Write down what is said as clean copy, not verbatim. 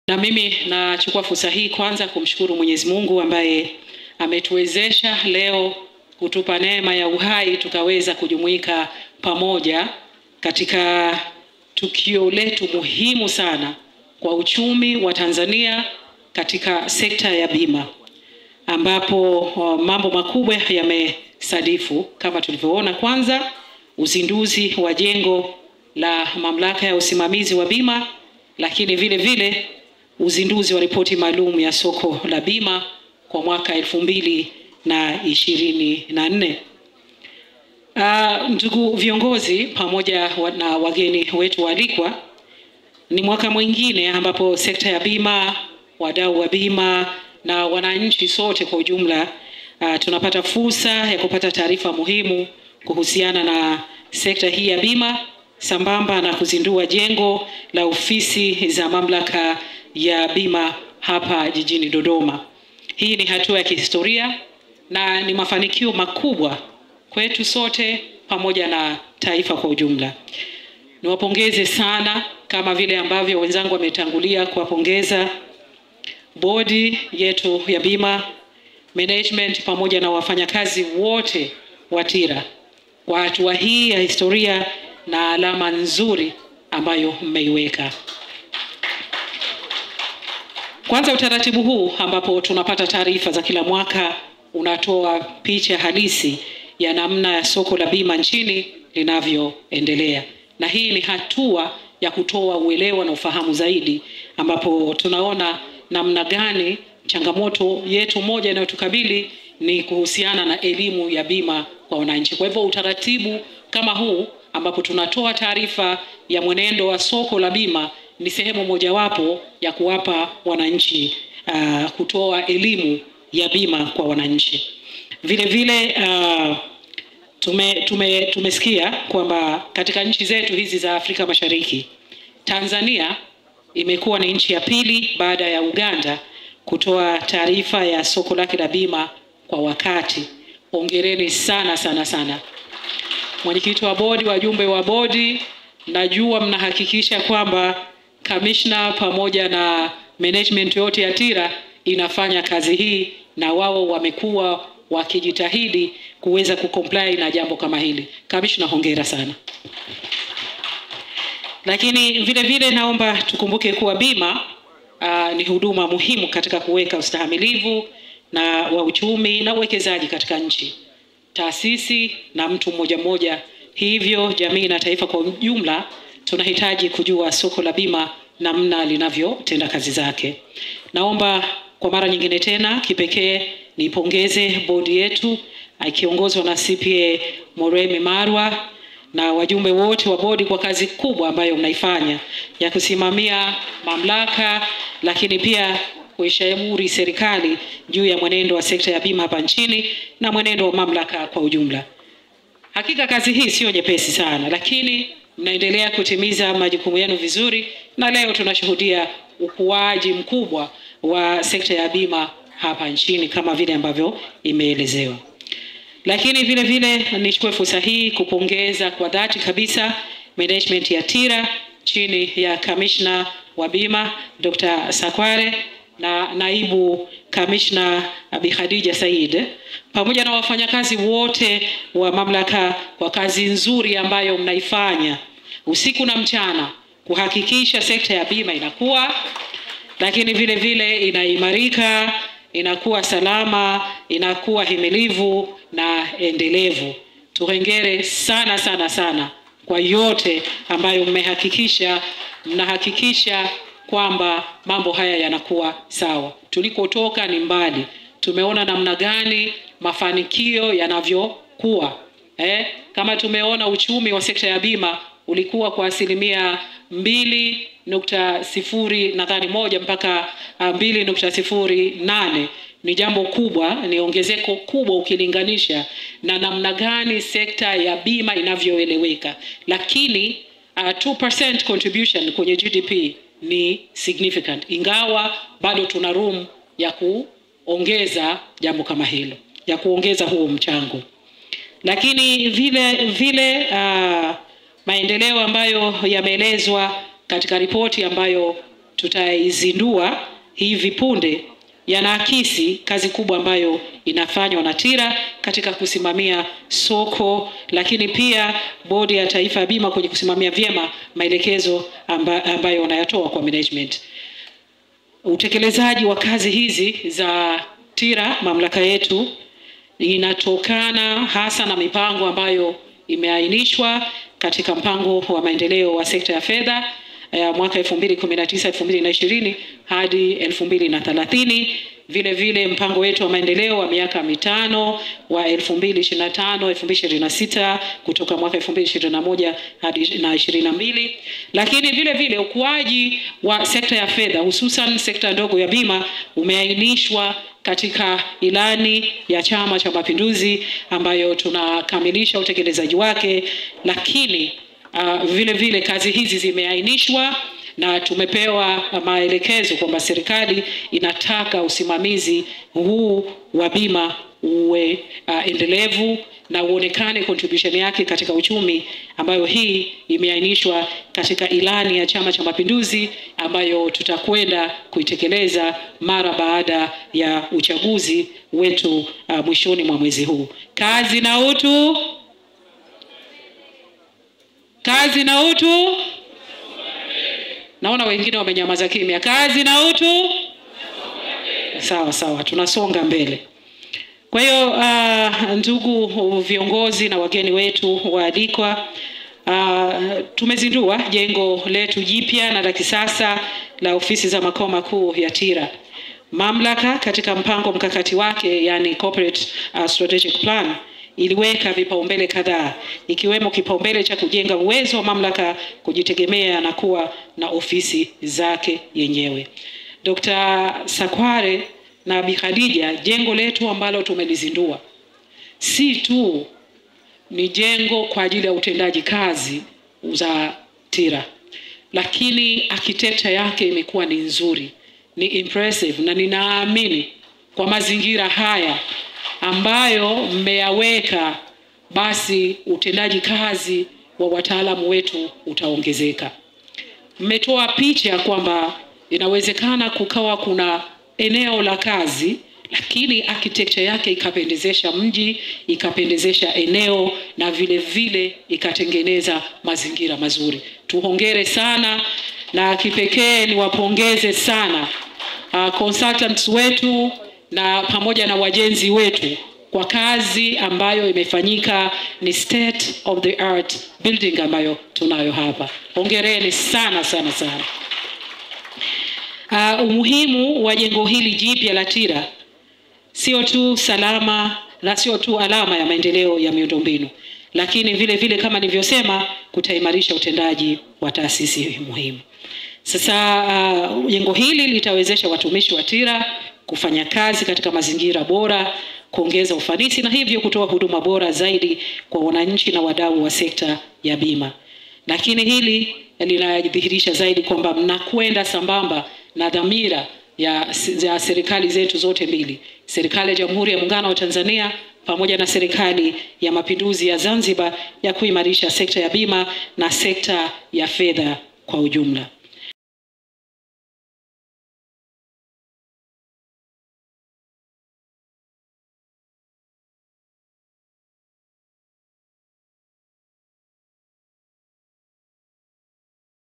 Na mimi nachukua fursa hii kwanza kumshukuru Mwenyezi Mungu ambaye ametuwezesha leo kutupa neema ya uhai tukaweza kujumuika pamoja katika tukio letu muhimu sana kwa uchumi wa Tanzania katika sekta ya bima, ambapo mambo makubwa yamesadifu kama tulivyoona. Kwanza, uzinduzi wa jengo la mamlaka ya usimamizi wa bima, lakini vile vile uzinduzi wa ripoti maalum ya soko la bima kwa mwaka 2024. Ndugu viongozi pamoja na wageni wetu waalikwa, ni mwaka mwingine ambapo sekta ya bima, wadau wa bima na wananchi sote kwa ujumla tunapata fursa ya kupata taarifa muhimu kuhusiana na sekta hii ya bima, sambamba na kuzindua jengo la ofisi za mamlaka ya bima hapa jijini Dodoma. Hii ni hatua ya kihistoria na ni mafanikio makubwa kwetu sote pamoja na taifa kwa ujumla. Niwapongeze sana kama vile ambavyo wenzangu wametangulia kuwapongeza bodi yetu ya bima, management pamoja na wafanyakazi wote wa TIRA kwa hatua hii ya historia na alama nzuri ambayo mmeiweka. Kwanza, utaratibu huu ambapo tunapata taarifa za kila mwaka unatoa picha halisi ya namna ya soko la bima nchini linavyoendelea. Na hii ni hatua ya kutoa uelewa na ufahamu zaidi, ambapo tunaona namna gani changamoto yetu moja inayotukabili ni kuhusiana na elimu ya bima kwa wananchi. Kwa hivyo utaratibu kama huu ambapo tunatoa taarifa ya mwenendo wa soko la bima ni sehemu mojawapo ya kuwapa wananchi kutoa elimu ya bima kwa wananchi. Vile vile tumesikia kwamba katika nchi zetu hizi za Afrika Mashariki, Tanzania imekuwa ni nchi ya pili baada ya Uganda kutoa taarifa ya soko lake la bima kwa wakati. Hongereni sana sana sana. Mwenyekiti wa bodi, wajumbe wa bodi, najua mnahakikisha kwamba kamishna pamoja na management yote ya TIRA inafanya kazi hii, na wao wamekuwa wakijitahidi kuweza kucomply na jambo kama hili. Kamishna, hongera sana. Lakini vile vile naomba tukumbuke kuwa bima ni huduma muhimu katika kuweka ustahimilivu na wa uchumi na uwekezaji katika nchi, taasisi na mtu mmoja mmoja. Hivyo jamii na taifa kwa ujumla tunahitaji kujua soko la bima namna linavyotenda kazi zake. Naomba kwa mara nyingine tena kipekee nipongeze bodi yetu ikiongozwa na CPA Moremi Marwa na wajumbe wote wa bodi kwa kazi kubwa ambayo mnaifanya ya kusimamia mamlaka, lakini pia kuishauri serikali juu ya mwenendo wa sekta ya bima hapa nchini na mwenendo wa mamlaka kwa ujumla. Hakika kazi hii sio nyepesi sana, lakini mnaendelea kutimiza majukumu yenu vizuri, na leo tunashuhudia ukuaji mkubwa wa sekta ya bima hapa nchini kama vile ambavyo imeelezewa. Lakini vile vile nichukue fursa hii kupongeza kwa dhati kabisa management ya TIRA chini ya kamishna wa bima Dr. Sakware na naibu kamishna Bi Khadija Said pamoja na wafanyakazi wote wa mamlaka kwa kazi nzuri ambayo mnaifanya usiku na mchana kuhakikisha sekta ya bima inakuwa, lakini vile vile inaimarika, inakuwa salama, inakuwa himilivu na endelevu. Tuhongere sana sana sana kwa yote ambayo mnahakikisha kwamba mambo haya yanakuwa sawa. Tulikotoka ni mbali. Tumeona namna gani mafanikio yanavyokuwa. Kama tumeona uchumi wa sekta ya bima ulikuwa kwa 2.0 nadhani 1 mpaka 2.08, ni jambo kubwa, ni ongezeko kubwa ukilinganisha na namna gani sekta ya bima inavyoeleweka. Lakini 2% contribution kwenye GDP ni significant, ingawa bado tuna room ya kuongeza jambo kama hilo, ya kuongeza huo mchango. Lakini vile maendeleo ambayo yameelezwa katika ripoti ambayo tutaizindua hivi punde yanaakisi kazi kubwa ambayo inafanywa na TIRA katika kusimamia soko, lakini pia Bodi ya Taifa ya Bima kwenye kusimamia vyema maelekezo ambayo wanayatoa kwa management. Utekelezaji wa kazi hizi za TIRA, mamlaka yetu, inatokana hasa na mipango ambayo imeainishwa katika mpango wa maendeleo wa sekta ya fedha mwaka 2019-2020 hadi 2030. Vile vile mpango wetu wa maendeleo wa miaka mitano wa 2025-2026 kutoka mwaka 2021 hadi 2022. Lakini vile vile ukuaji wa sekta ya fedha, hususan sekta ndogo ya bima, umeainishwa katika ilani ya Chama cha Mapinduzi ambayo tunakamilisha utekelezaji wake. Lakini vile vile kazi hizi zimeainishwa na tumepewa maelekezo kwamba serikali inataka usimamizi huu wa bima uwe endelevu na uonekane contribution yake katika uchumi, ambayo hii imeainishwa katika ilani ya Chama cha Mapinduzi ambayo tutakwenda kuitekeleza mara baada ya uchaguzi wetu mwishoni mwa mwezi huu. Kazi na utu. Kazi na utu. Naona wengine wamenyamaza kimya. Kazi na utu. Sawa sawa, tunasonga mbele. Kwa hiyo ndugu viongozi na wageni wetu waalikwa, tumezindua jengo letu jipya na la kisasa la ofisi za makao makuu ya TIRA. Mamlaka katika mpango mkakati wake, yani corporate strategic plan, iliweka vipaumbele kadhaa, ikiwemo kipaumbele cha kujenga uwezo wa mamlaka kujitegemea na kuwa na ofisi zake yenyewe. Dr. Sakware na Bi Khadija, jengo letu ambalo tumelizindua si tu ni jengo kwa ajili ya utendaji kazi za TIRA, lakini architecture yake imekuwa ni nzuri, ni impressive, na ninaamini kwa mazingira haya ambayo mmeyaweka, basi utendaji kazi wa wataalamu wetu utaongezeka. Mmetoa picha kwamba inawezekana kukawa kuna eneo la kazi, lakini architecture yake ikapendezesha mji, ikapendezesha eneo, na vile vile ikatengeneza mazingira mazuri. Tuhongere sana, na kipekee niwapongeze sana consultants wetu na pamoja na wajenzi wetu kwa kazi ambayo imefanyika. Ni state of the art building ambayo tunayo hapa. Hongereni sana sana sana. Umuhimu wa jengo hili jipya la TIRA sio tu salama na sio tu alama ya maendeleo ya miundombinu, lakini vile vile kama nilivyosema, kutaimarisha utendaji wa taasisi muhimu. Sasa jengo hili litawezesha watumishi wa TIRA kufanya kazi katika mazingira bora, kuongeza ufanisi, na hivyo kutoa huduma bora zaidi kwa wananchi na wadau wa sekta ya bima. Lakini hili linadhihirisha zaidi kwamba mnakwenda sambamba na dhamira ya serikali zetu zote mbili, serikali ya Jamhuri ya Muungano wa Tanzania pamoja na serikali ya Mapinduzi ya Zanzibar, ya kuimarisha sekta ya bima na sekta ya fedha kwa ujumla.